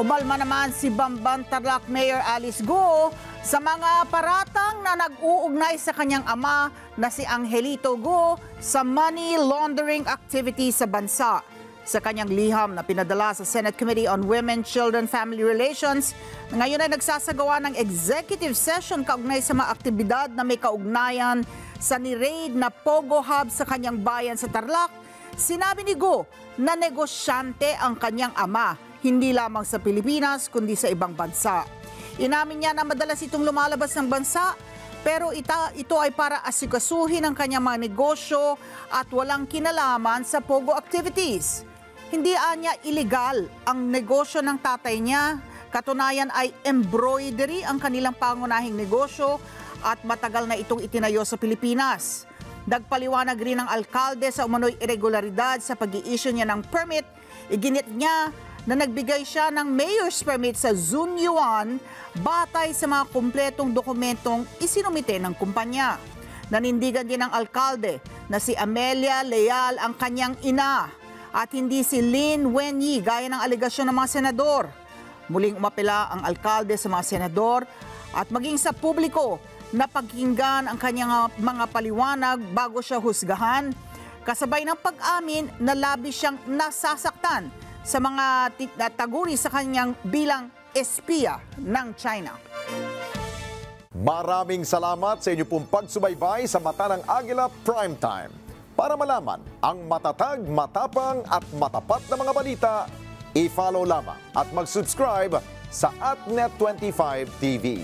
Umalma naman si Bamban Tarlac Mayor Alice Go sa mga paratang na nag-uugnay sa kanyang ama na si Angelito Go sa money laundering activity sa bansa. Sa kanyang liham na pinadala sa Senate Committee on Women, Children, Family Relations, ngayon ay nagsasagawa ng executive session kaugnay sa mga aktibidad na may kaugnayan sa ni-raid na Pogo Hub sa kanyang bayan sa Tarlac. Sinabi ni Go na negosyante ang kanyang ama, hindi lamang sa Pilipinas kundi sa ibang bansa. Inamin niya na madalas itong lumalabas ng bansa, pero ito ay para asikasuhin ang kanyang mga negosyo at walang kinalaman sa Pogo activities. Hindi anya illegal ang negosyo ng tatay niya. Katunayan ay embroidery ang kanilang pangunahing negosyo at matagal na itong itinayo sa Pilipinas. Nagpaliwanag rin ng alkalde sa umano'y irregularidad sa pag-i-issue niya ng permit. Iginit niya na nagbigay siya ng mayor's permit sa Zunyuan batay sa mga kumpletong dokumentong isinumite ng kumpanya. Nanindigan din ng alkalde na si Amelia Leal ang kanyang ina at hindi si Lin Wenyi gaya ng alegasyon ng mga senador. Muling umapela ang alkalde sa mga senador at maging sa publiko na pakinggan ang kanyang mga paliwanag bago siya husgahan. Kasabay ng pag-amin na labis siyang nasasaktan sa mga taguri sa kanyang bilang espiya ng China. Maraming salamat sa inyo pong pagsubaybay sa Mata ng Agila Primetime. Para malaman ang matatag, matapang at matapat na mga balita, i-follow lamang at mag-subscribe sa AtNet25 TV.